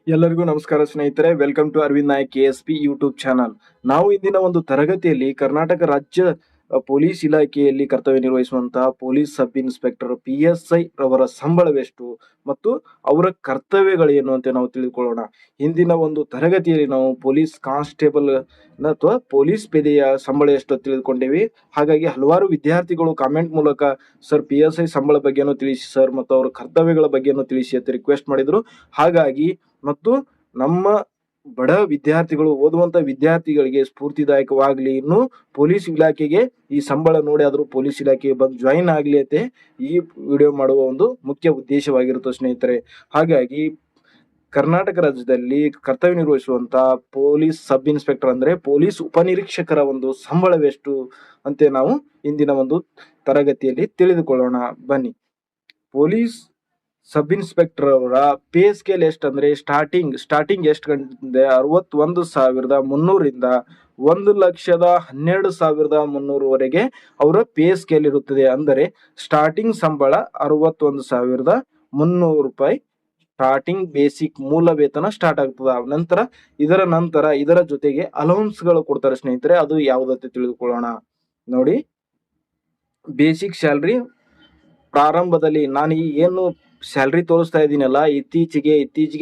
ಎಲ್ಲರಿಗೂ ನಮಸ್ಕಾರ ಸ್ನೇಹಿತರೆ, welcome to Aravind Nayak KSP YouTube channel. ನಾವು ಇಂದಿನ ಒಂದು ತರಗತಿಯಲ್ಲಿ ಕರ್ನಾಟಕ ರಾಜ್ಯ ಪೊಲೀಸ್ ಇಲಾಖೆಯಲ್ಲಿ ಕರ್ತವ್ಯ ನಿರ್ವಹಿಸುವಂತಹ ಪೊಲೀಸ್ ಸಬ್ ಇನ್ಸ್ಪೆಕ್ಟರ್ PSI ರವರ ಸಂಬಳವೆಷ್ಟು ಮತ್ತು ಅವರ ಕರ್ತವ್ಯಗಳೇನು ಅಂತ ನಾವು ತಿಳಿದುಕೊಳ್ಳೋಣ. ಹಿಂದಿನ ಒಂದು ತರಗತಿಯಲ್ಲಿ ನಾವು ಪೊಲೀಸ್ ಕಾನ್ಸ್ಟೇಬಲ್ ಅಥವಾ ಪೊಲೀಸ್ ಪೇದೆಯ ಸಂಬಳ ಎಷ್ಟು ತಿಳಿದುಕೊಂಡೇವಿ. ಹಾಗಾಗಿ ಹಲವಾರು ವಿದ್ಯಾರ್ಥಿಗಳು ಕಾಮೆಂಟ್ ಮೂಲಕ ಸರ್ PSI ಸಂಬಳ ಬಗ್ಗೆನೂ ತಿಳಿಸಿ ಸರ್ ಮತ್ತು ಅವರ ಕರ್ತವ್ಯಗಳ ಬಗ್ಗೆನೂ ತಿಳಿಸಿ ಅಂತ ರಿಕ್ವೆಸ್ಟ್ ಮಾಡಿದ್ರು. ಹಾಗಾಗಿ ಮತ್ತು ನಮ್ಮ ಬಡ ವಿದ್ಯಾರ್ಥಿಗಳು ಓದುವಂತ ವಿದ್ಯಾರ್ಥಿಗಳಿಗೆ ಸ್ಫೂರ್ತಿದಾಯಕವಾಗ್ಲಿ, ಇನ್ನು ಪೊಲೀಸ್ ಇಲಾಖೆಗೆ ಈ ಸಂಬಳ ನೋಡಿ ಆದ್ರೂ ಪೊಲೀಸ್ ಇಲಾಖೆಗೆ ಬಂದು ಜಾಯಿನ್ ಆಗ್ಲಿ ಅಂತ ಈ ವಿಡಿಯೋ ಮಾಡುವ ಒಂದು ಮುಖ್ಯ ಉದ್ದೇಶವಾಗಿರುತ್ತೆ ಸ್ನೇಹಿತರೆ. ಹಾಗಾಗಿ ಕರ್ನಾಟಕ ರಾಜ್ಯದಲ್ಲಿ ಕರ್ತವ್ಯ ನಿರ್ವಹಿಸುವಂತ ಪೊಲೀಸ್ ಸಬ್ ಇನ್ಸ್ಪೆಕ್ಟರ್ ಅಂದ್ರೆ ಪೊಲೀಸ್ ಉಪನಿರೀಕ್ಷಕರ ಒಂದು ಸಂಬಳವೆಷ್ಟು ಅಂತ ನಾವು ಇಂದಿನ ಒಂದು ತರಗತಿಯಲ್ಲಿ ತಿಳಿದುಕೊಳ್ಳೋಣ. ಬನ್ನಿ. ಪೊಲೀಸ್ ಸಬ್ ಇನ್ಸ್ಪೆಕ್ಟರ್ ಅವರ ಪೇ ಸ್ಕೇಲ್ ಎಷ್ಟು ಅಂದ್ರೆ ಸ್ಟಾರ್ಟಿಂಗ್ ಎಷ್ಟು ಗಂಟೆ 61,300 1,12,300 ಅವರ ಪೇ ಸ್ಕೇಲ್ ಇರುತ್ತದೆ. ಅಂದರೆ ಸ್ಟಾರ್ಟಿಂಗ್ ಸಂಬಳ 61,300 ರೂಪಾಯಿ ಸ್ಟಾರ್ಟಿಂಗ್ ಬೇಸಿಕ್ ಮೂಲ ವೇತನ ಸ್ಟಾರ್ಟ್ ಆಗ್ತದ. ನಂತರ ಇದರ ಜೊತೆಗೆ ಅಲೌನ್ಸ್ ಗಳು ಕೊಡ್ತಾರೆ ಸ್ನೇಹಿತರೆ. ಅದು ಯಾವುದಂತ ತಿಳಿದುಕೊಳ್ಳೋಣ. ನೋಡಿ, ಬೇಸಿಕ್ ಸ್ಯಾಲ್ರಿ ಪ್ರಾರಂಭದಲ್ಲಿ ನಾನು ಏನು ಸ್ಯಾಲ್ರಿ ತೋರಿಸ್ತಾ ಇದ್ದೀನಲ್ಲ, ಇತ್ತೀಚೆಗೆ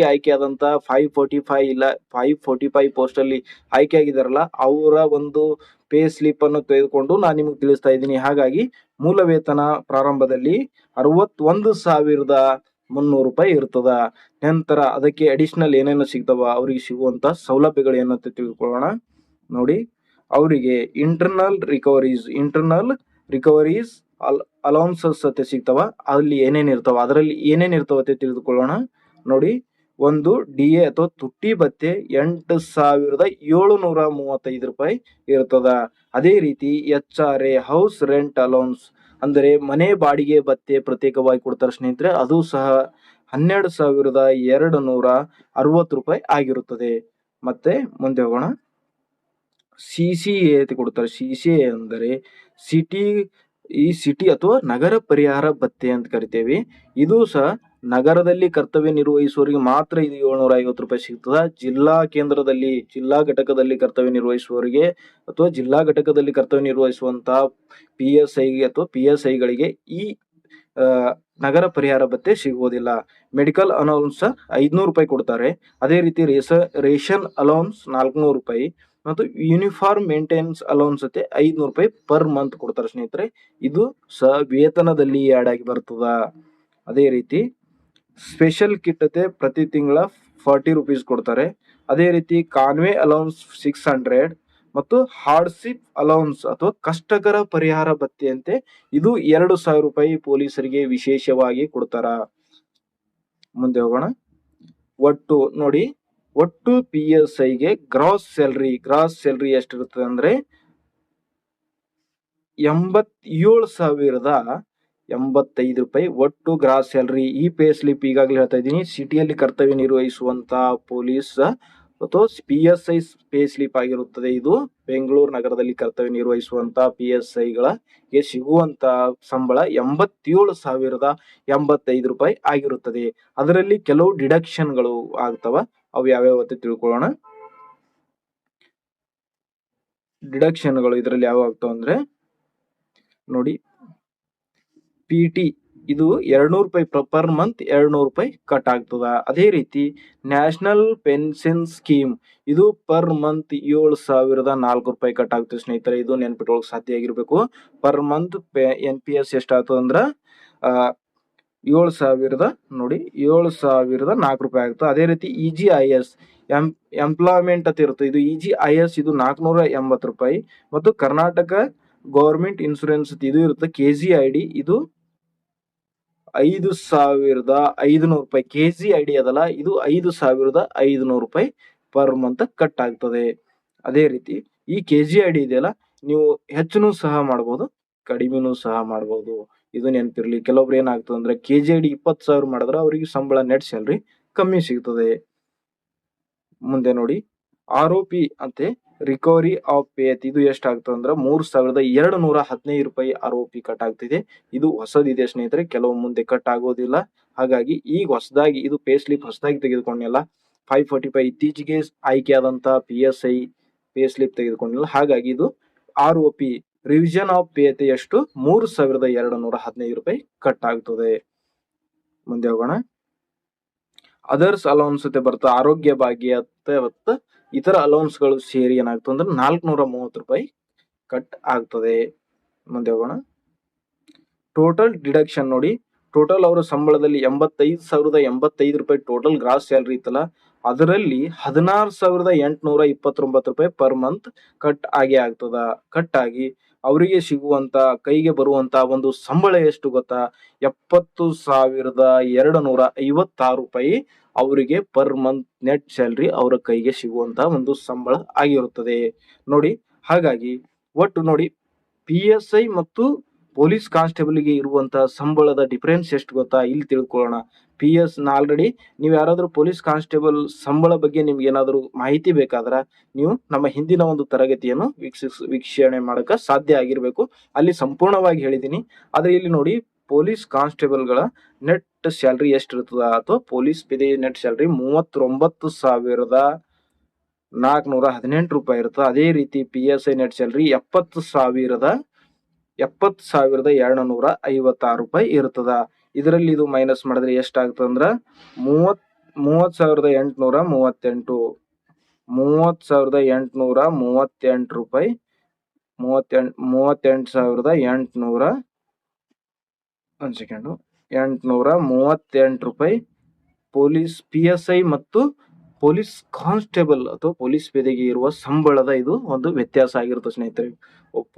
ಆಯ್ಕೆ ಆದಂತ 545 ಇಲ್ಲ 545 ಪೋಸ್ಟ್ ಅಲ್ಲಿ ಆಯ್ಕೆ ಆಗಿದಾರಲ್ಲ, ಅವರ ಒಂದು ಪೇ ಸ್ಲಿಪ್ ಅನ್ನು ತೆಗೆದುಕೊಂಡು ನಾನು ನಿಮ್ಗೆ ತಿಳಿಸ್ತಾ ಇದ್ದೀನಿ. ಹಾಗಾಗಿ ಮೂಲ ವೇತನ ಪ್ರಾರಂಭದಲ್ಲಿ 61,300 ರೂಪಾಯಿ ಇರ್ತದ. ನಂತರ ಅದಕ್ಕೆ ಅಡಿಷನಲ್ ಏನೇನು ಸಿಗ್ತಾವ, ಅವ್ರಿಗೆ ಸಿಗುವಂತ ಸೌಲಭ್ಯಗಳು ಏನಂತ ತಿಳ್ಕೊಳ್ಳೋಣ. ನೋಡಿ, ಅವರಿಗೆ ಇಂಟರ್ನಲ್ ರಿಕವರೀಸ್ ಅಲೌನ್ಸಸ್ ಅಂತ ಸಿಗ್ತಾವ. ಅಲ್ಲಿ ಏನೇನ್ ಇರ್ತಾವ, ಅದರಲ್ಲಿ ಏನೇನ್ ಇರ್ತಾವ ಅಂತ ತಿಳಿದುಕೊಳ್ಳೋಣ. ನೋಡಿ, ಒಂದು DA ಅಥವಾ ತುಟ್ಟಿ ಭತ್ಯೆ 8,735 ರೂಪಾಯಿ ಇರ್ತದ. ಅದೇ ರೀತಿ HRA ಹೌಸ್ ರೆಂಟ್ ಅಲೌನ್ಸ್ ಅಂದ್ರೆ ಮನೆ ಬಾಡಿಗೆ ಭತ್ಯೆ ಪ್ರತ್ಯೇಕವಾಗಿ ಕೊಡ್ತಾರೆ ಸ್ನೇಹಿತರೆ. ಅದು ಸಹ 12,260 ರೂಪಾಯಿ ಆಗಿರುತ್ತದೆ. ಮತ್ತೆ ಮುಂದೆ ಹೋಗೋಣ. CCA ಕೊಡ್ತಾರೆ. CCA ಅಂದರೆ ಸಿಟಿ ಅಥವಾ ನಗರ ಪರಿಹಾರ ಭತ್ಯೆ ಅಂತ ಕರಿತೇವೆ. ಇದು ಸಹ ನಗರದಲ್ಲಿ ಕರ್ತವ್ಯ ನಿರ್ವಹಿಸುವವರಿಗೆ ಮಾತ್ರ ಇದು 750 ರೂಪಾಯಿ ಸಿಗ್ತದ. ಜಿಲ್ಲಾ ಘಟಕದಲ್ಲಿ ಕರ್ತವ್ಯ ನಿರ್ವಹಿಸುವವರಿಗೆ ಅಥವಾ ಜಿಲ್ಲಾ ಘಟಕದಲ್ಲಿ ಕರ್ತವ್ಯ ನಿರ್ವಹಿಸುವಂತಹ PSI ಅಥವಾ PSIಗಳಿಗೆ ಈ ನಗರ ಪರಿಹಾರ ಭತ್ಯೆ ಸಿಗುವುದಿಲ್ಲ. ಮೆಡಿಕಲ್ ಅಲೌನ್ಸ್ 500 ರೂಪಾಯಿ ಕೊಡ್ತಾರೆ. ಅದೇ ರೀತಿ ರೇಷನ್ ಅಲೌನ್ಸ್ 400 ರೂಪಾಯಿ ಮತ್ತು ಯೂನಿಫಾರ್ಮ್ ಮೇಂಟೆನೆನ್ಸ್ ಅಲೌನ್ಸ್ 500 ರೂಪಾಯಿ ಪರ್ ಮಂತ್ ಕೊಡ್ತಾರೆ ಸ್ನೇಹಿತರೆ. ಇದು ಸಹ ವೇತನದಲ್ಲಿ ಆಡ್ ಆಗಿ ಬರ್ತದ. ಅದೇ ರೀತಿ ಸ್ಪೆಷಲ್ ಕಿಟ್ ಪ್ರತಿ ತಿಂಗಳ 40 ರೂಪೀಸ್ ಕೊಡ್ತಾರೆ. ಅದೇ ರೀತಿ ಕಾನ್ವೆ ಅಲೌನ್ಸ್ 600 ಮತ್ತು ಹಾರ್ಡ್ಶಿಪ್ ಅಲೌನ್ಸ್ ಅಥವಾ ಕಷ್ಟಕರ ಪರಿಹಾರ ಭತ್ಯೆ ಅಂತೆ ಇದು 2,000 ರೂಪಾಯಿ ಪೊಲೀಸರಿಗೆ ವಿಶೇಷವಾಗಿ ಕೊಡ್ತಾರ. ಮುಂದೆ ಹೋಗೋಣ. ಒಟ್ಟು PSIಗೆ ಗ್ರಾಸ್ ಸ್ಯಾಲ್ರಿ ಎಷ್ಟಿರುತ್ತದೆ ಅಂದ್ರೆ 87,085 ರೂಪಾಯಿ ಒಟ್ಟು ಗ್ರಾಸ್ ಸ್ಯಾಲ್ರಿ. ಈ ಪೇ ಸ್ಲಿಪ್ ಈಗಾಗಲೇ ಹೇಳ್ತಾ ಇದ್ದೀನಿ. ಸಿಟಿಯಲ್ಲಿ ಕರ್ತವ್ಯ ನಿರ್ವಹಿಸುವಂತ ಪೊಲೀಸ್ ಅಥವಾ PSI ಪೇ ಸ್ಲಿಪ್ ಆಗಿರುತ್ತದೆ. ಇದು ಬೆಂಗಳೂರು ನಗರದಲ್ಲಿ ಕರ್ತವ್ಯ ನಿರ್ವಹಿಸುವಂತ PSIಗಳಿಗೆ ಸಿಗುವಂತ ಸಂಬಳ 87,085 ರೂಪಾಯಿ ಆಗಿರುತ್ತದೆ. ಅದರಲ್ಲಿ ಕೆಲವು ಡಿಡಕ್ಷನ್ಗಳು ಆಗ್ತವ. ಅವು ಯಾವ್ಯಾವ ಅಂತ ತಿಳ್ಕೊಳ್ಳೋಣ. ಡಿಡಕ್ಷನ್ಗಳು ಇದರಲ್ಲಿ ಯಾವ ಆಗ್ತಾವ ಅಂದ್ರೆ ನೋಡಿ, PT ಇದು 200 ರೂಪಾಯಿ ಪರ್ ಮಂತ್ 200 ರೂಪಾಯಿ ಕಟ್ ಆಗ್ತದ. ಅದೇ ರೀತಿ ನ್ಯಾಷನಲ್ ಪೆನ್ಷನ್ ಸ್ಕೀಮ್ ಇದು ಪರ್ ಮಂತ್ 7,004 ರೂಪಾಯಿ ಕಟ್ ಆಗ್ತದೆ ಸ್ನೇಹಿತರೆ. ಇದು ನೆನ್ಪಿಟ್ಕೊಳ್ಳೋಕೆ ಸಾಧ್ಯ ಆಗಿರ್ಬೇಕು. ಪರ್ ಮಂತ್ NPS ಎಷ್ಟು ಆಗ್ತದ ಅಂದ್ರ 7,004 ರೂಪಾಯಿ ಆಗ್ತದೆ. ಅದೇ ರೀತಿ EGIS ಎಂಪ್ಲಾಯ್ಮೆಂಟ್ ಅಂತ ಇರುತ್ತೆ. ಇದು EGIS ಇದು 480 ರೂಪಾಯಿ ಮತ್ತು ಕರ್ನಾಟಕ ಗವರ್ಮೆಂಟ್ ಇನ್ಶೂರೆನ್ಸ್ ಇದು ಇರುತ್ತೆ. KGID ಇದು 5,500 ರೂಪಾಯಿ. KGID ಅದಲ್ಲ, ಇದು 5,500 ರೂಪಾಯಿ ಪರ್ ಮಂತ್ ಕಟ್ ಆಗ್ತದೆ. ಅದೇ ರೀತಿ ಈ KGID ಇದೆಯಲ್ಲ, ನೀವು ಹೆಚ್ಚುನು ಸಹ ಮಾಡಬಹುದು, ಕಡಿಮೆನೂ ಸಹ ಮಾಡಬಹುದು. ಇದು ನೆನಪಿರ್ಲಿ. ಕೆಲವೊಬ್ರು ಏನಾಗ್ತದೆ ಅಂದ್ರೆ KGID 20,000 ಮಾಡಿದ್ರೆ ಅವರಿಗೆ ಸಂಬಳ ನೆಟ್ ಸ್ಯಾಲ್ರಿ ಕಮ್ಮಿ ಸಿಗ್ತದೆ. ಮುಂದೆ ನೋಡಿ, ROP ಅಂತೆ ರಿಕವರಿ ಆಫ್ ಪೇ ಇದು ಎಷ್ಟಾಗ್ತದೆ ಅಂದ್ರೆ 3,215 ರೂಪಾಯಿ ROP ಕಟ್ ಆಗ್ತಿದೆ. ಇದು ಹೊಸದಿದೆ ಸ್ನೇಹಿತರೆ, ಕೆಲವು ಮುಂದೆ ಕಟ್ ಆಗೋದಿಲ್ಲ. ಹಾಗಾಗಿ ಈಗ ಹೊಸದಾಗಿ ಇದು ಪೇ ಸ್ಲಿಪ್ ಹೊಸದಾಗಿ ತೆಗೆದುಕೊಂಡೆಲ್ಲ 545 ಇತ್ತೀಚೆಗೆ ಆಯ್ಕೆಯಾದಂತ PSI ಪೇ ಸ್ಲಿಪ್ ತೆಗೆದುಕೊಂಡಿಲ್ಲ. ಹಾಗಾಗಿ ಇದು ROP ರಿವಿಷನ್ ಆಫ್ ಪೇ ಎಷ್ಟು 3,215 ರೂಪಾಯಿ ಕಟ್ ಆಗ್ತದೆ. ಮುಂದೆ ಹೋಗೋಣ. ಅದರ್ಸ್ ಅಲೌನ್ಸ್ ಅಂತ ಬರುತ್ತೆ, ಆರೋಗ್ಯ ಭಾಗ್ಯ ಮತ್ತು ಇತರ ಅಲೌನ್ಸ್ ಗಳು ಸೇರಿ ಏನಾಗ್ತದೆ ಅಂದ್ರೆ 430 ರೂಪಾಯಿ ಕಟ್ ಆಗ್ತದೆ. ಮುಂದೆ ಹೋಗೋಣ. ಟೋಟಲ್ ಡಿಡಕ್ಷನ್ ನೋಡಿ, ಟೋಟಲ್ ಅವರ ಸಂಬಳದಲ್ಲಿ 85,085 ರೂಪಾಯಿ ಟೋಟಲ್ ಗ್ರಾಸ್ ಸ್ಯಾಲರಿ ಇತ್ತಲ್ಲ, ಅದರಲ್ಲಿ 16,829 ರೂಪಾಯಿ ಪರ್ ಮಂತ್ ಕಟ್ ಆಗೇ ಆಗ್ತದ. ಕಟ್ ಆಗಿ ಅವರಿಗೆ ಸಿಗುವಂತ ಕೈಗೆ ಬರುವಂತ ಒಂದು ಸಂಬಳ ಎಷ್ಟು ಗೊತ್ತಾ? 70,256 ರೂಪಾಯಿ ಅವರಿಗೆ ಪರ್ ಮಂತ್ ನೆಟ್ ಸ್ಯಾಲರಿ ಅವರ ಕೈಗೆ ಸಿಗುವಂತ ಒಂದು ಸಂಬಳ ಆಗಿರುತ್ತದೆ ನೋಡಿ. ಹಾಗಾಗಿ ಒಟ್ಟು ನೋಡಿ, PSI ಮತ್ತು ಪೊಲೀಸ್ ಕಾನ್ಸ್ಟೇಬಲ್ ಗೆ ಇರುವಂತಹ ಸಂಬಳದ ಡಿಫರೆನ್ಸ್ ಎಷ್ಟು ಗೊತ್ತಾ? ಇಲ್ಲಿ ತಿಳ್ಕೊಳ್ಳೋಣ. ಆಲ್ರೆಡಿ ನೀವು ಯಾರಾದ್ರೂ ಪೊಲೀಸ್ ಕಾನ್ಸ್ಟೇಬಲ್ ಸಂಬಳ ಬಗ್ಗೆ ನಿಮ್ಗೆ ಏನಾದ್ರು ಮಾಹಿತಿ ಬೇಕಾದ್ರ ನೀವು ನಮ್ಮ ಹಿಂದಿನ ಒಂದು ತರಗತಿಯನ್ನು ವೀಕ್ಷಣೆ ಮಾಡಕ ಸಾಧ್ಯ ಆಗಿರ್ಬೇಕು. ಅಲ್ಲಿ ಸಂಪೂರ್ಣವಾಗಿ ಹೇಳಿದೀನಿ. ಆದ್ರೆ ಇಲ್ಲಿ ನೋಡಿ, ಪೊಲೀಸ್ ಕಾನ್ಸ್ಟೇಬಲ್ ಗಳ ನೆಟ್ ಸ್ಯಾಲರಿ ಎಷ್ಟು ಇರ್ತದ ಅಥವಾ ಪೊಲೀಸ್ ಪೇದೆ ನೆಟ್ ಸ್ಯಾಲರಿ 39,418 ರೂಪಾಯಿ ಇರ್ತದೆ. ಅದೇ ರೀತಿ PSI ನೆಟ್ ಸ್ಯಾಲರಿ 70,256 ರೂಪಾಯಿ ಇರ್ತದ. ಇದರಲ್ಲಿ ಇದು ಮೈನಸ್ ಮಾಡಿದ್ರೆ ಎಷ್ಟಾಗ್ತದ ಅಂದ್ರ 30,838 ರೂಪಾಯಿ 838 ರೂಪಾಯಿ ಪೊಲೀಸ್ PSI ಮತ್ತು ಪೊಲೀಸ್ ಕಾನ್ಸ್ಟೇಬಲ್ ಅಥವಾ ಪೊಲೀಸ್ ಪೇದೆಗೆ ಇರುವ ಸಂಬಳದ ಇದು ಒಂದು ವ್ಯತ್ಯಾಸ ಆಗಿರುತ್ತೆ ಸ್ನೇಹಿತರೆ.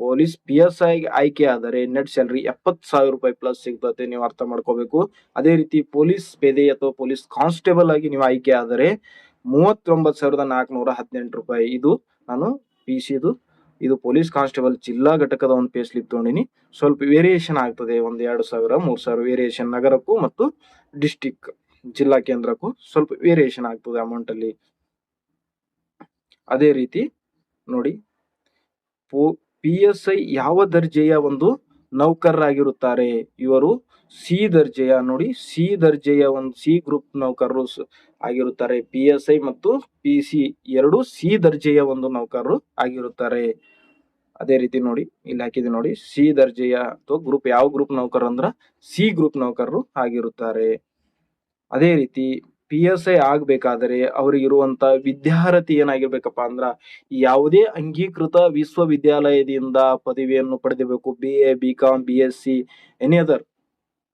ಪೊಲೀಸ್ PSI ಆಯ್ಕೆ ಆದರೆ ನೆಟ್ ಸ್ಯಾಲರಿ 70,000 ರೂಪಾಯಿ ಪ್ಲಸ್ ಸಿಗ್ತದೆ, ನೀವು ಅರ್ಥ ಮಾಡ್ಕೋಬೇಕು. ಅದೇ ರೀತಿ ಪೊಲೀಸ್ ಪೇದೆ ಅಥವಾ ಪೊಲೀಸ್ ಕಾನ್ಸ್ಟೇಬಲ್ ಆಗಿ ನೀವು ಆಯ್ಕೆ ಆದರೆ 39,418 ರೂಪಾಯಿ. ಇದು ನಾನು ಇದು ಪೊಲೀಸ್ ಕಾನ್ಸ್ಟೇಬಲ್ ಜಿಲ್ಲಾ ಘಟಕದ ಒಂದು ಪೇ ಸ್ಲಿಪ್ ತಗೊಂಡಿನಿ. ಸ್ವಲ್ಪ ವೇರಿಯೇಷನ್ ಆಗ್ತದೆ, 1,000, 2,000, 3,000 ವೇರಿಯೇಷನ್ ನಗರಕ್ಕೂ ಮತ್ತು ಡಿಸ್ಟಿಕ್ ಜಿಲ್ಲಾ ಕೇಂದ್ರಕ್ಕೂ ಸ್ವಲ್ಪ ವೇರಿಯೇಷನ್ ಆಗ್ತದೆ ಅಮೌಂಟ್ ಅಲ್ಲಿ. ಅದೇ ರೀತಿ ನೋಡಿ, PSI ಯಾವ ದರ್ಜೆಯ ಒಂದು ನೌಕರರಾಗಿರುತ್ತಾರೆ? ಇವರು ಸಿ ದರ್ಜೆಯ ನೋಡಿ, ಸಿ ಗ್ರೂಪ್ ನೌಕರರು ಆಗಿರುತ್ತಾರೆ. PSI ಮತ್ತು PC ಎರಡು ಸಿ ದರ್ಜೆಯ ಒಂದು ನೌಕರರು ಆಗಿರುತ್ತಾರೆ. ಅದೇ ರೀತಿ ನೋಡಿ, ಇಲ್ಲಿ ಹಾಕಿದೆ ನೋಡಿ, ಸಿ ದರ್ಜೆಯ ಅಥವಾ ಗ್ರೂಪ್, ಯಾವ ಗ್ರೂಪ್ ನೌಕರರು ಅಂದ್ರ ಸಿ ಗ್ರೂಪ್ ನೌಕರರು ಆಗಿರುತ್ತಾರೆ. ಅದೇ ರೀತಿ PSI ಆಗ್ಬೇಕಾದರೆ ಅವರಿಗಿರುವಂತ ವಿದ್ಯಾರ್ಹತೆ ಏನಾಗಿರ್ಬೇಕಪ್ಪ ಅಂದ್ರ ಯಾವುದೇ ಅಂಗೀಕೃತ ವಿಶ್ವವಿದ್ಯಾಲಯದಿಂದ ಪದವಿಯನ್ನು ಪಡೆದಿರಬೇಕು. BA, BCom, BSc, any other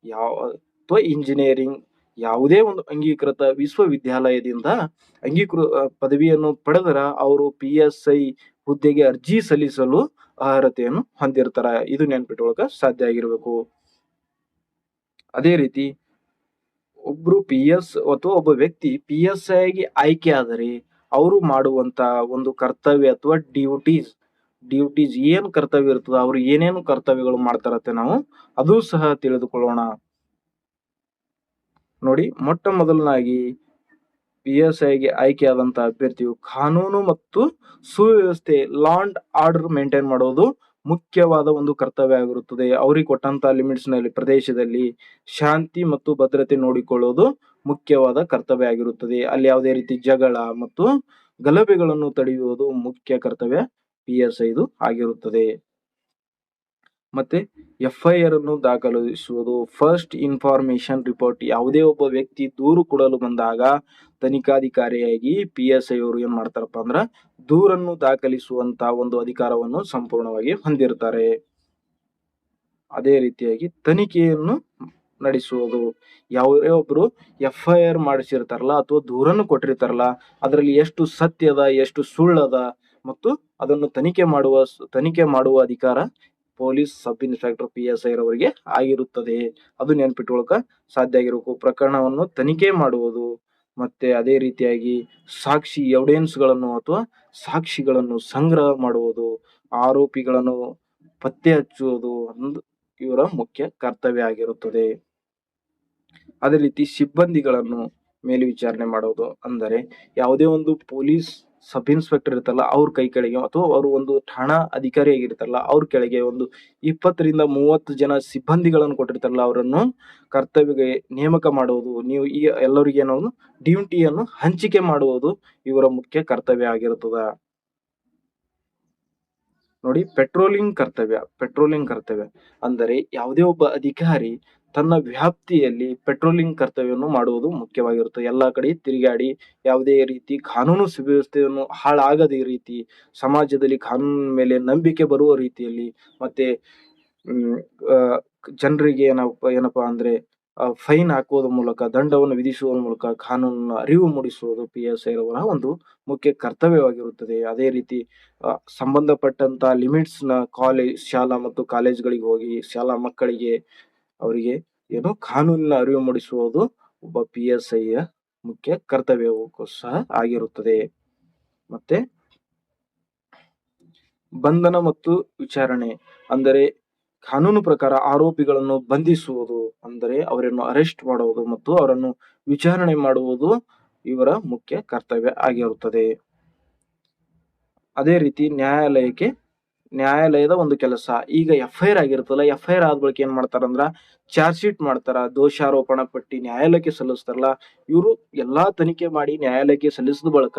ಅಥವಾ ಇಂಜಿನಿಯರಿಂಗ್, ಯಾವುದೇ ಒಂದು ಅಂಗೀಕೃತ ವಿಶ್ವವಿದ್ಯಾಲಯದಿಂದ ಪದವಿಯನ್ನು ಪಡೆದರ ಅವರು PSI ಹುದ್ದೆಗೆ ಅರ್ಜಿ ಸಲ್ಲಿಸಲು ಅರ್ಹತೆಯನ್ನು ಹೊಂದಿರ್ತಾರ. ಇದು ನೆನ್ಪಿಟ್ಕೊಳಕ ಸಾಧ್ಯ ಆಗಿರ್ಬೇಕು. ಅದೇ ರೀತಿ ಒಬ್ರು ಅಥವಾ ಒಬ್ಬ ವ್ಯಕ್ತಿ PSI ಗೆ ಆಯ್ಕೆ ಆದರೆ ಅವರು ಮಾಡುವಂತ ಒಂದು ಕರ್ತವ್ಯ ಅಥವಾ ಡ್ಯೂಟೀಸ್ ಏನ್ ಕರ್ತವ್ಯ ಇರ್ತದ, ಅವ್ರು ಏನೇನು ಕರ್ತವ್ಯಗಳು ಮಾಡ್ತಾರತ್ತೆ ನಾವು ಅದು ಸಹ ತಿಳಿದುಕೊಳ್ಳೋಣ. ನೋಡಿ, ಮೊಟ್ಟ ಮೊದಲನಾಗಿ PSI ಗೆ ಆಯ್ಕೆಯಾದಂತ ಅಭ್ಯರ್ಥಿಯು ಕಾನೂನು ಮತ್ತು ಸುವ್ಯವಸ್ಥೆ, ಲಾ ಅಂಡ್ ಆರ್ಡರ್ ಮೇಂಟೈನ್ ಮಾಡೋದು ಮುಖ್ಯವಾದ ಒಂದು ಕರ್ತವ್ಯ ಆಗಿರುತ್ತದೆ. ಅವರಿಗೆ ಕೊಟ್ಟಂತ ಲಿಮಿಟ್ಸ್ ನಲ್ಲಿ ಪ್ರದೇಶದಲ್ಲಿ ಶಾಂತಿ ಮತ್ತು ಭದ್ರತೆ ನೋಡಿಕೊಳ್ಳೋದು ಮುಖ್ಯವಾದ ಕರ್ತವ್ಯ ಆಗಿರುತ್ತದೆ. ಅಲ್ಲಿ ಯಾವುದೇ ರೀತಿ ಜಗಳ ಮತ್ತು ಗಲಭೆಗಳನ್ನು ತಡೆಯುವುದು ಮುಖ್ಯ ಕರ್ತವ್ಯ PSI ಇದು ಆಗಿರುತ್ತದೆ. ಮತ್ತೆ FIR ಅನ್ನು ದಾಖಲಿಸುವುದು, ಫಸ್ಟ್ ಇನ್ಫಾರ್ಮೇಶನ್ ರಿಪೋರ್ಟ್. ಯಾವುದೇ ಒಬ್ಬ ವ್ಯಕ್ತಿ ದೂರು ಕೊಡಲು ಬಂದಾಗ ತನಿಖಾಧಿಕಾರಿಯಾಗಿ PSI ಅವರು ಏನ್ ಮಾಡ್ತಾರಪ್ಪ ಅಂದ್ರ ದೂರನ್ನು ದಾಖಲಿಸುವಂತ ಒಂದು ಅಧಿಕಾರವನ್ನು ಸಂಪೂರ್ಣವಾಗಿ ಹೊಂದಿರ್ತಾರೆ. ಅದೇ ರೀತಿಯಾಗಿ ತನಿಖೆಯನ್ನು ನಡೆಸುವುದು, ಯಾವುದೇ ಒಬ್ರು FIR ಮಾಡಿಸಿರ್ತಾರಲ್ಲ ಅಥವಾ ದೂರನ್ನು ಕೊಟ್ಟಿರ್ತಾರಲ್ಲ, ಅದರಲ್ಲಿ ಎಷ್ಟು ಸತ್ಯದ ಎಷ್ಟು ಸುಳ್ಳದ ಮತ್ತು ಅದನ್ನು ತನಿಖೆ ಮಾಡುವ ಅಧಿಕಾರ ಪೊಲೀಸ್ ಸಬ್ ಇನ್ಸ್ಪೆಕ್ಟರ್ PSI ರವರಿಗೆ ಆಗಿರುತ್ತದೆ. ಅದು ನೆನ್ಪಿಟ್ಕೊಳಕ ಸಾಧ್ಯ ಆಗಿರಬೇಕು. ಪ್ರಕರಣವನ್ನು ತನಿಖೆ ಮಾಡುವುದು ಮತ್ತೆ ಅದೇ ರೀತಿಯಾಗಿ ಎವಿಡೆನ್ಸ್ ಗಳನ್ನು ಅಥವಾ ಸಾಕ್ಷಿಗಳನ್ನು ಸಂಗ್ರಹ ಮಾಡುವುದು, ಆರೋಪಿಗಳನ್ನು ಪತ್ತೆ ಹಚ್ಚುವುದು ಇವರ ಮುಖ್ಯ ಕರ್ತವ್ಯ ಆಗಿರುತ್ತದೆ. ಅದೇ ರೀತಿ ಸಿಬ್ಬಂದಿಗಳನ್ನು ಮೇಲ್ವಿಚಾರಣೆ ಮಾಡೋದು. ಅಂದರೆ ಯಾವುದೇ ಒಂದು ಪೊಲೀಸ್ ಸಬ್ ಇನ್ಸ್ಪೆಕ್ಟರ್ ಇರ್ತಲ್ಲ ಅವ್ರ ಕೈ ಕೆಳಗೆ ಅಥವಾ ಅವರು ಒಂದು ಠಾಣಾ ಅಧಿಕಾರಿಯಾಗಿರ್ತಾರಲ್ಲ ಅವ್ರ ಕೆಳಗೆ ಒಂದು 20 ರಿಂದ 30 ಜನ ಸಿಬ್ಬಂದಿಗಳನ್ನು ಕೊಟ್ಟಿರ್ತಾರಲ್ಲ ಅವರನ್ನು ಕರ್ತವ್ಯಗೆ ನೇಮಕ ಮಾಡುವುದು, ನೀವು ಈ ಎಲ್ಲರಿಗೆ ಏನೋ ಡ್ಯೂಟಿಯನ್ನು ಹಂಚಿಕೆ ಮಾಡುವುದು ಇವರ ಮುಖ್ಯ ಕರ್ತವ್ಯ ಆಗಿರುತ್ತದೆ. ನೋಡಿ, ಪೆಟ್ರೋಲಿಂಗ್ ಕರ್ತವ್ಯ ಅಂದರೆ ಯಾವುದೇ ಒಬ್ಬ ಅಧಿಕಾರಿ ತನ್ನ ವ್ಯಾಪ್ತಿಯಲ್ಲಿ ಪೆಟ್ರೋಲಿಂಗ್ ಕರ್ತವ್ಯವನ್ನು ಮಾಡುವುದು ಮುಖ್ಯವಾಗಿರುತ್ತೆ. ಎಲ್ಲಾ ಕಡೆ ತಿರುಗಾಡಿ ಯಾವುದೇ ರೀತಿ ಕಾನೂನು ಸುವ್ಯವಸ್ಥೆಯನ್ನು ಹಾಳಾಗದ ರೀತಿ, ಸಮಾಜದಲ್ಲಿ ಕಾನೂನಿನ ಮೇಲೆ ನಂಬಿಕೆ ಬರುವ ರೀತಿಯಲ್ಲಿ, ಮತ್ತೆ ಜನರಿಗೆ ಏನಪ್ಪಾ ಅಂದ್ರೆ ಫೈನ್ ಹಾಕುವುದರ ಮೂಲಕ, ದಂಡವನ್ನು ವಿಧಿಸುವ ಮೂಲಕ ಕಾನೂನನ್ನು ಅರಿವು ಮೂಡಿಸುವುದು PSI ರವರ ಒಂದು ಮುಖ್ಯ ಕರ್ತವ್ಯವಾಗಿರುತ್ತದೆ. ಅದೇ ರೀತಿ ಸಂಬಂಧಪಟ್ಟಂತ ಲಿಮಿಟ್ಸ್ ನ ಶಾಲಾ ಮತ್ತು ಕಾಲೇಜ್ಗಳಿಗೆ ಹೋಗಿ ಶಾಲಾ ಮಕ್ಕಳಿಗೆ ಅವರಿಗೆ ಏನು ಕಾನೂನಿನ ಅರಿವು ಮೂಡಿಸುವುದು ಒಬ್ಬ PSI ಯ ಮುಖ್ಯ ಕರ್ತವ್ಯವೂ ಸಹ ಆಗಿರುತ್ತದೆ. ಮತ್ತೆ ಬಂಧನ ಮತ್ತು ವಿಚಾರಣೆ ಅಂದರೆ ಕಾನೂನು ಪ್ರಕಾರ ಆರೋಪಿಗಳನ್ನು ಬಂಧಿಸುವುದು, ಅಂದರೆ ಅವರನ್ನು ಅರೆಸ್ಟ್ ಮಾಡುವುದು ಮತ್ತು ಅವರನ್ನು ವಿಚಾರಣೆ ಮಾಡುವುದು ಇವರ ಮುಖ್ಯ ಕರ್ತವ್ಯ ಆಗಿರುತ್ತದೆ. ಅದೇ ರೀತಿ ನ್ಯಾಯಾಲಯದ ಒಂದು ಕೆಲಸ, ಈಗ FIR ಆಗಿರುತ್ತಲ್ಲ, FIR ಆದ ಬಳಿಕ ಏನ್ ಮಾಡ್ತಾರಂದ್ರ ಚಾರ್ಜ್ ಶೀಟ್ ಮಾಡ್ತಾರ, ದೋಷಾರೋಪಣಾ ಪಟ್ಟಿ ನ್ಯಾಯಾಲಯಕ್ಕೆ ಸಲ್ಲಿಸ್ತಾರಲ್ಲ, ಇವರು ಎಲ್ಲಾ ತನಿಖೆ ಮಾಡಿ ನ್ಯಾಯಾಲಯಕ್ಕೆ ಸಲ್ಲಿಸಿದ ಬಳಿಕ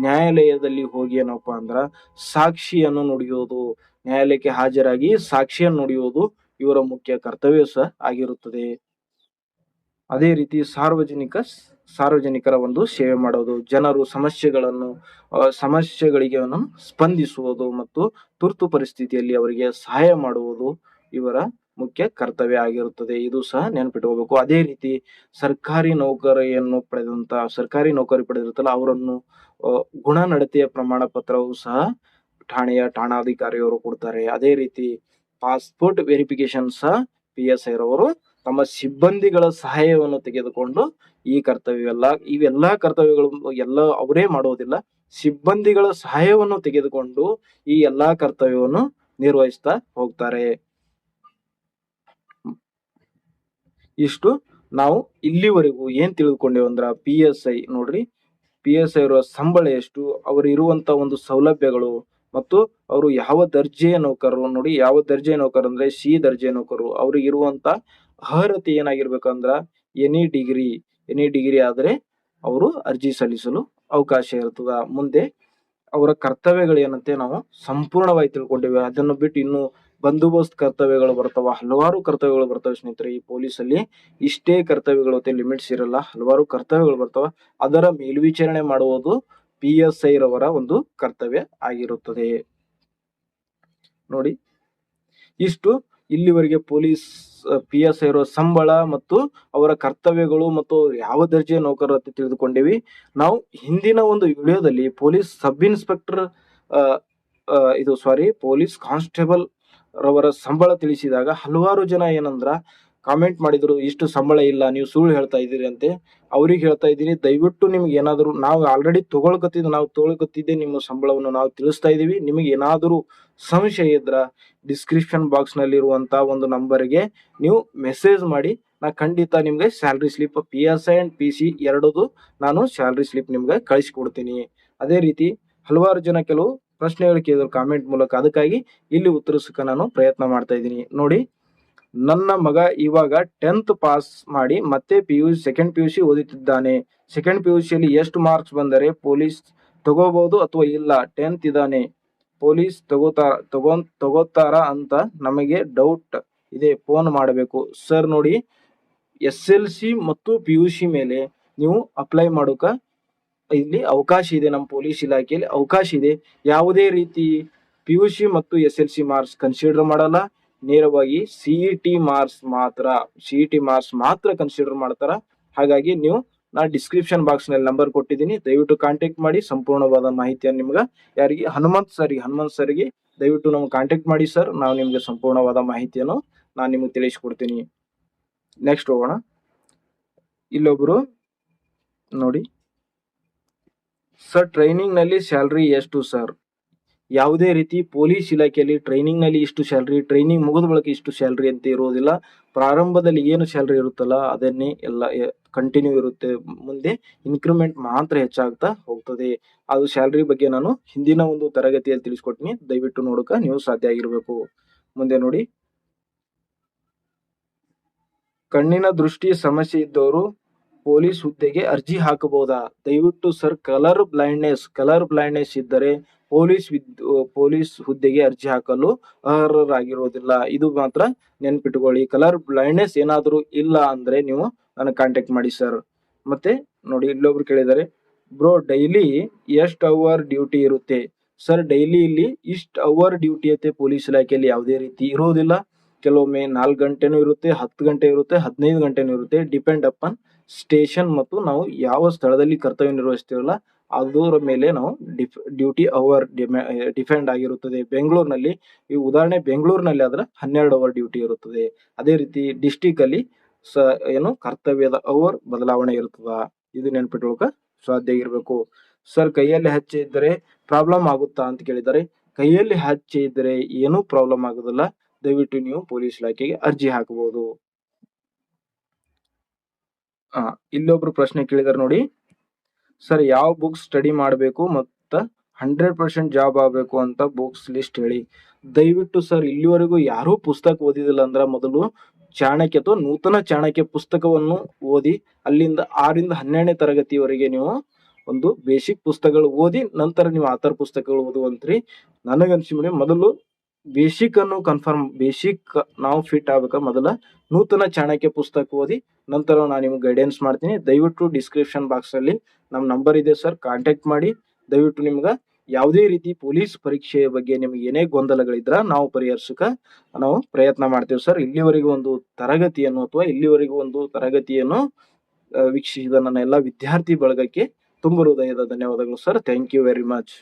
ನ್ಯಾಯಾಲಯದಲ್ಲಿ ಹೋಗಿ ಏನಪ್ಪಾ ಅಂದ್ರ ಸಾಕ್ಷಿಯನ್ನು ನುಡಿಯೋದು, ನ್ಯಾಯಾಲಯಕ್ಕೆ ಹಾಜರಾಗಿ ಸಾಕ್ಷಿಯನ್ನು ನುಡಿಯೋದು ಇವರ ಮುಖ್ಯ ಕರ್ತವ್ಯ ಸಹ ಆಗಿರುತ್ತದೆ. ಅದೇ ರೀತಿ ಸಾರ್ವಜನಿಕರ ಒಂದು ಸೇವೆ ಮಾಡೋದು, ಜನರು ಸಮಸ್ಯೆಗಳಿಗೆ ಸ್ಪಂದಿಸುವುದು ಮತ್ತು ತುರ್ತು ಪರಿಸ್ಥಿತಿಯಲ್ಲಿ ಅವರಿಗೆ ಸಹಾಯ ಮಾಡುವುದು ಇವರ ಮುಖ್ಯ ಕರ್ತವ್ಯ ಆಗಿರುತ್ತದೆ. ಇದು ಸಹ ನೆನಪಿಟ್ಕೋಬೇಕು. ಅದೇ ರೀತಿ ಸರ್ಕಾರಿ ನೌಕರಿ ಪಡೆದಿರುತ್ತಲ್ಲ ಅವರನ್ನು ಗುಣನಡತೆಯ ಪ್ರಮಾಣ ಪತ್ರವು ಸಹ ಠಾಣಾಧಿಕಾರಿಯವರು ಕೊಡ್ತಾರೆ. ಅದೇ ರೀತಿ ಪಾಸ್ಪೋರ್ಟ್ ವೆರಿಫಿಕೇಶನ್ ಸಹ PSI ರವರು ತಮ್ಮ ಸಿಬ್ಬಂದಿಗಳ ಸಹಾಯವನ್ನು ತೆಗೆದುಕೊಂಡು ಇವೆಲ್ಲಾ ಕರ್ತವ್ಯಗಳು ಅವರೇ ಮಾಡೋದಿಲ್ಲ, ಸಿಬ್ಬಂದಿಗಳ ಸಹಾಯವನ್ನು ತೆಗೆದುಕೊಂಡು ಈ ಎಲ್ಲಾ ಕರ್ತವ್ಯವನ್ನು ನಿರ್ವಹಿಸ್ತಾ ಹೋಗ್ತಾರೆ. ಇಷ್ಟು ನಾವು ಇಲ್ಲಿವರೆಗೂ ಏನ್ ತಿಳಿದುಕೊಂಡೇವು ಅಂದ್ರ PSI ನೋಡ್ರಿ, PSI ಅವರ ಸಂಬಳ ಎಷ್ಟು, ಅವರು ಇರುವಂತ ಒಂದು ಸೌಲಭ್ಯಗಳು ಮತ್ತು ಅವರು ಯಾವ ದರ್ಜೆಯ ನೌಕರರು, ನೋಡಿ ಯಾವ ದರ್ಜೆಯ ನೌಕರು ಅಂದ್ರೆ C ದರ್ಜೆಯ ನೌಕರು, ಅವ್ರಿಗೆ ಇರುವಂತ ಅರ್ಹತೆ ಏನಾಗಿರ್ಬೇಕಂದ್ರ ಎನಿ ಡಿಗ್ರಿ ಆದ್ರೆ ಅವರು ಅರ್ಜಿ ಸಲ್ಲಿಸಲು ಅವಕಾಶ ಇರ್ತದ. ಮುಂದೆ ಅವರ ಕರ್ತವ್ಯಗಳು ಏನಂತೆ ನಾವು ಸಂಪೂರ್ಣವಾಗಿ ತಿಳ್ಕೊಂಡಿವೆ. ಅದನ್ನು ಬಿಟ್ಟು ಇನ್ನು ಬಂದೋಬಸ್ತ್ ಕರ್ತವ್ಯಗಳು ಬರ್ತಾವ, ಹಲವಾರು ಕರ್ತವ್ಯಗಳು ಬರ್ತವೆ ಸ್ನೇಹಿತರೆ. ಈ ಪೊಲೀಸ್ ಅಲ್ಲಿ ಇಷ್ಟೇ ಕರ್ತವ್ಯಗಳು ಲಿಮಿಟ್ಸ್ ಇರಲ್ಲ, ಹಲವಾರು ಕರ್ತವ್ಯಗಳು ಬರ್ತಾವ. ಅದರ ಮೇಲ್ವಿಚಾರಣೆ ಮಾಡುವುದು PSI ರವರ ಒಂದು ಕರ್ತವ್ಯ ಆಗಿರುತ್ತದೆ. ನೋಡಿ, ಇಷ್ಟು ಇಲ್ಲಿವರೆಗೆ PSI ಅವರ ಸಂಬಳ ಮತ್ತು ಅವರ ಕರ್ತವ್ಯಗಳು ಮತ್ತು ಯಾವ ದರ್ಜೆಯ ನೌಕರರು ಅಂತ ತಿಳಿದುಕೊಂಡಿವಿ. ನಾವು ಹಿಂದಿನ ಒಂದು ವಿಡಿಯೋದಲ್ಲಿ police sub inspector police constable ರವರ ಸಂಬಳ ತಿಳಿಸಿದಾಗ ಹಲವಾರು ಜನ ಏನಂದ್ರ ಕಾಮೆಂಟ್ ಮಾಡಿದ್ರು, ಇಷ್ಟು ಸಂಬಳ ಇಲ್ಲ, ನೀವು ಸುಳ್ಳು ಹೇಳ್ತಾ ಇದ್ದೀರಿ ಅಂತೆ. ಅವ್ರಿಗೆ ಹೇಳ್ತಾ ಇದ್ದೀನಿ, ದಯವಿಟ್ಟು ನಿಮ್ಗೆ ಏನಾದ್ರು, ನಾವು ಆಲ್ರೆಡಿ ತಗೊಳ್ಕತ್ತಿದ್ದೆ ನಿಮ್ಮ ಸಂಬಳವನ್ನು ನಾವು ತಿಳಿಸ್ತಾ ಇದೀವಿ. ನಿಮಗೆ ಏನಾದರೂ ಸಂಶಯ ಇದ್ರ ಡಿಸ್ಕ್ರಿಪ್ಷನ್ ಬಾಕ್ಸ್ ನಲ್ಲಿ ಇರುವಂತ ಒಂದು ನಂಬರ್ಗೆ ನೀವು ಮೆಸೇಜ್ ಮಾಡಿ, ನಾ ಖಂಡಿತ ನಿಮ್ಗೆ salary slip PSI and PC ಎರಡದು ನಾನು ಸ್ಯಾಲ್ರಿ ಸ್ಲಿಪ್ ನಿಮ್ಗೆ ಕಳಿಸ್ಕೊಡ್ತೀನಿ. ಅದೇ ರೀತಿ ಹಲವಾರು ಜನ ಕೆಲವು ಪ್ರಶ್ನೆಗಳು ಕೇಳಿದ್ರು ಕಾಮೆಂಟ್ ಮೂಲಕ, ಅದಕ್ಕಾಗಿ ಇಲ್ಲಿ ಉತ್ತರಿಸಕ್ಕೆ ನಾನು ಪ್ರಯತ್ನ ಮಾಡ್ತಾ ಇದ್ದೀನಿ. ನೋಡಿ, ನನ್ನ ಮಗ ಇವಾಗ 10th ಪಾಸ್ ಮಾಡಿ ಮತ್ತೆ ಸೆಕೆಂಡ್ PUC ಓದುತ್ತಿದ್ದಾನೆ. ಸೆಕೆಂಡ್ PUC ಯಲ್ಲಿ ಎಷ್ಟು ಮಾರ್ಕ್ಸ್ ಬಂದರೆ ಪೊಲೀಸ್ ತಗೋಬಹುದು ಅಥವಾ ಇಲ್ಲ? 10th ಇದ್ದಾನೆ, ಪೊಲೀಸ್ ತಗೋತಾರ ಅಂತ ನಮಗೆ ಡೌಟ್ ಇದೆ, ಫೋನ್ ಮಾಡಬೇಕು ಸರ್. ನೋಡಿ, SLC ಮತ್ತು PUC ಮೇಲೆ ನೀವು ಅಪ್ಲೈ ಮಾಡೋಕ ಇಲ್ಲಿ ಅವಕಾಶ ಇದೆ, ನಮ್ಮ ಪೊಲೀಸ್ ಇಲಾಖೆಯಲ್ಲಿ ಅವಕಾಶ ಇದೆ. ಯಾವುದೇ ರೀತಿ PUC ಮತ್ತು SLC ಮಾರ್ಕ್ಸ್ ಕನ್ಸಿಡರ್ ಮಾಡಲ್ಲ, ನೇರವಾಗಿ CET ಮಾರ್ಕ್ಸ್ ಮಾತ್ರ ಕನ್ಸಿಡರ್ ಮಾಡ್ತಾರ. ಹಾಗಾಗಿ ನಾ ಡಿಸ್ಕ್ರಿಪ್ಷನ್ ಬಾಕ್ಸ್ ನಲ್ಲಿ ನಂಬರ್ ಕೊಟ್ಟಿದ್ದೀನಿ, ದಯವಿಟ್ಟು ಕಾಂಟ್ಯಾಕ್ಟ್ ಮಾಡಿ. ಸಂಪೂರ್ಣವಾದ ಮಾಹಿತಿಯನ್ನು ನಿಮ್ಗೆ ಯಾರಿಗೆ ಹನುಮಂತ್ ಸರ್ಗೆ ದಯವಿಟ್ಟು ನಮ್ಗೆ ಕಾಂಟ್ಯಾಕ್ಟ್ ಮಾಡಿ ಸರ್, ನಾವು ನಿಮ್ಗೆ ಸಂಪೂರ್ಣವಾದ ಮಾಹಿತಿಯನ್ನು ನಾನು ನಿಮ್ಗೆ ತಿಳಿಸ್ಕೊಡ್ತೀನಿ. ನೆಕ್ಸ್ಟ್ ಹೋಗೋಣ. ಇಲ್ಲೊಬ್ರು ನೋಡಿ, ಸರ್ ಟ್ರೈನಿಂಗ್ ನಲ್ಲಿ ಸ್ಯಾಲ್ರಿ ಎಷ್ಟು ಸರ್? ಯಾವುದೇ ರೀತಿ ಪೊಲೀಸ್ ಇಲಾಖೆಯಲ್ಲಿ ಟ್ರೈನಿಂಗ್ನಲ್ಲಿ ಇಷ್ಟು ಸ್ಯಾಲ್ರಿ, ಟ್ರೈನಿಂಗ್ ಮುಗಿದ ಬಳಿಕ ಇಷ್ಟು ಸ್ಯಾಲ್ರಿ ಅಂತ ಇರುವುದಿಲ್ಲ. ಪ್ರಾರಂಭದಲ್ಲಿ ಏನು ಸ್ಯಾಲ್ರಿ ಇರುತ್ತಲ್ಲ ಅದನ್ನೇ ಎಲ್ಲ ಕಂಟಿನ್ಯೂ ಇರುತ್ತೆ. ಮುಂದೆ ಇನ್ಕ್ರಿಮೆಂಟ್ ಮಾತ್ರ ಹೆಚ್ಚಾಗ್ತಾ ಹೋಗ್ತದೆ. ಅದು ಸ್ಯಾಲ್ರಿ ಬಗ್ಗೆ ನಾನು ಹಿಂದಿನ ಒಂದು ತರಗತಿಯಲ್ಲಿ ತಿಳಿಸ್ಕೊಡ್ತೀನಿ. ದಯವಿಟ್ಟು ನೋಡಕ ನೀವು ಸಾಧ್ಯ ಆಗಿರ್ಬೇಕು. ಮುಂದೆ ನೋಡಿ, ಕಣ್ಣಿನ ದೃಷ್ಟಿ ಸಮಸ್ಯೆ ಇದ್ದವರು ಪೊಲೀಸ್ ಹುದ್ದೆಗೆ ಅರ್ಜಿ ಹಾಕಬಹುದಾ? ದಯವಿಟ್ಟು ಸರ್, ಕಲರ್ ಬ್ಲೈಂಡ್ನೆಸ್ ಇದ್ದರೆ ಪೊಲೀಸ್ ಹುದ್ದೆಗೆ ಅರ್ಜಿ ಹಾಕಲು ಅರ್ಹರಾಗಿರೋದಿಲ್ಲ. ಇದು ಮಾತ್ರ ನೆನ್ಪಿಟ್ಕೊಳ್ಳಿ. ಕಲರ್ ಬ್ಲೈಂಡ್ನೆಸ್ ಏನಾದರೂ ಇಲ್ಲ ಅಂದ್ರೆ ನೀವು ನನಗೆ ಕಾಂಟ್ಯಾಕ್ಟ್ ಮಾಡಿ ಸರ್. ಮತ್ತೆ ನೋಡಿ, ಇಲ್ಲೊಬ್ರು ಕೇಳಿದ್ದಾರೆ, ಬ್ರೋ ಡೈಲಿ ಎಷ್ಟು ಅವರ್ ಡ್ಯೂಟಿ ಇರುತ್ತೆ? ಸರ್, ಡೈಲಿ ಇಲ್ಲಿ ಇಷ್ಟು ಅವರ್ ಡ್ಯೂಟಿ ಐತೆ ಪೊಲೀಸ್ ಇಲಾಖೆಯಲ್ಲಿ ಯಾವುದೇ ರೀತಿ ಇರೋದಿಲ್ಲ. ಕೆಲವೊಮ್ಮೆ 4 ಗಂಟೆನೂ ಇರುತ್ತೆ, 10 ಗಂಟೆ ಇರುತ್ತೆ, 15 ಗಂಟೆನೂ ಇರುತ್ತೆ. ಡಿಪೆಂಡ್ ಅಪಾನ್ ಸ್ಟೇಷನ್ ಮತ್ತು ನಾವು ಯಾವ ಸ್ಥಳದಲ್ಲಿ ಕರ್ತವ್ಯ ನಿರ್ವಹಿಸ್ತೀವಲ್ಲ ಅದರ ಮೇಲೆ ನಾವು ಡ್ಯೂಟಿ ಅವರ್ ಡಿಪೆಂಡ್ ಆಗಿರುತ್ತದೆ. ಬೆಂಗಳೂರಿನಲ್ಲಿ, ಈ ಉದಾಹರಣೆ ಬೆಂಗಳೂರಿನಲ್ಲಿ ಆದ್ರೆ 12 ಅವರ್ ಡ್ಯೂಟಿ ಇರುತ್ತದೆ. ಅದೇ ರೀತಿ ಡಿಸ್ಟಿಕ್ ಅಲ್ಲಿ ಕರ್ತವ್ಯದ ಅವರ್ ಬದಲಾವಣೆ ಇರುತ್ತದ. ಇದು ನೆನ್ಪಿಟ್ಕೊಳಕ ಸಾಧ್ಯ ಇರಬೇಕು. ಸರ್, ಕೈಯಲ್ಲಿ ಹಚ್ಚೆ ಇದ್ದರೆ ಪ್ರಾಬ್ಲಮ್ ಆಗುತ್ತಾ ಅಂತ ಕೇಳಿದ್ದಾರೆ. ಕೈಯಲ್ಲಿ ಹಚ್ಚೆ ಇದ್ದರೆ ಏನೂ ಪ್ರಾಬ್ಲಮ್ ಆಗುದಿಲ್ಲ. ದಯವಿಟ್ಟು ನೀವು ಪೊಲೀಸ್ ಇಲಾಖೆಗೆ ಅರ್ಜಿ ಹಾಕಬಹುದು. ಇಲ್ಲೊಬ್ರು ಪ್ರಶ್ನೆ ಕೇಳಿದಾರೆ ನೋಡಿ, ಸರ್ ಯಾವ ಬುಕ್ಸ್ ಸ್ಟಡಿ ಮಾಡಬೇಕು ಮತ್ತು 100% ಜಾಬ್ ಆಗಬೇಕು ಅಂತ ಬುಕ್ಸ್ ಲಿಸ್ಟ್ ಹೇಳಿ. ದಯವಿಟ್ಟು ಸರ್, ಇಲ್ಲಿವರೆಗೂ ಯಾರೂ ಪುಸ್ತಕ ಓದಿದಿಲ್ಲ ಅಂದ್ರೆ ಮೊದಲು ಚಾಣಕ್ಯ ಅಥವಾ ನೂತನ ಚಾಣಕ್ಯ ಪುಸ್ತಕವನ್ನು ಓದಿ, ಅಲ್ಲಿಂದ 6ರಿಂದ 12ನೇ ತರಗತಿವರೆಗೆ ನೀವು ಒಂದು ಬೇಸಿಕ್ ಪುಸ್ತಕಗಳು ಓದಿ ನಂತರ ನೀವು ಆತರ ಪುಸ್ತಕಗಳು ಓದುವಂತ್ರಿ. ನನಗನ್ಸಿಬಿಡಿ ಮೊದಲು ಬೇಸಿಕ್ ನಾವು ಫಿಟ್ ಆಗ್ಬೇಕ. ಮೊದಲ ನೂತನ ಚಾಣಕ್ಯ ಪುಸ್ತಕ ಓದಿ ನಂತರ ನಾನು ನಿಮ್ಗೆ ಗೈಡೆನ್ಸ್ ಮಾಡ್ತೀನಿ. ದಯವಿಟ್ಟು ಡಿಸ್ಕ್ರಿಪ್ಷನ್ ಬಾಕ್ಸ್ ಅಲ್ಲಿ ನಮ್ಮ ನಂಬರ್ ಇದೆ ಸರ್, ಕಾಂಟ್ಯಾಕ್ಟ್ ಮಾಡಿ. ದಯವಿಟ್ಟು ನಿಮ್ಗೆ ಯಾವುದೇ ರೀತಿ ಪೊಲೀಸ್ ಪರೀಕ್ಷೆಯ ಬಗ್ಗೆ ನಿಮ್ಗೆ ಏನೇ ಗೊಂದಲಗಳಿದ್ರ ನಾವು ಪರಿಹರಿಸಕ ನಾವು ಪ್ರಯತ್ನ ಮಾಡ್ತೇವೆ ಸರ್. ಇಲ್ಲಿವರೆಗೂ ಒಂದು ತರಗತಿಯನ್ನು ವೀಕ್ಷಿಸಿದ ನನ್ನ ಎಲ್ಲ ವಿದ್ಯಾರ್ಥಿ ಬಳಗಕ್ಕೆ ತುಂಬ ಹೃದಯದ ಧನ್ಯವಾದಗಳು sir. Thank you very much.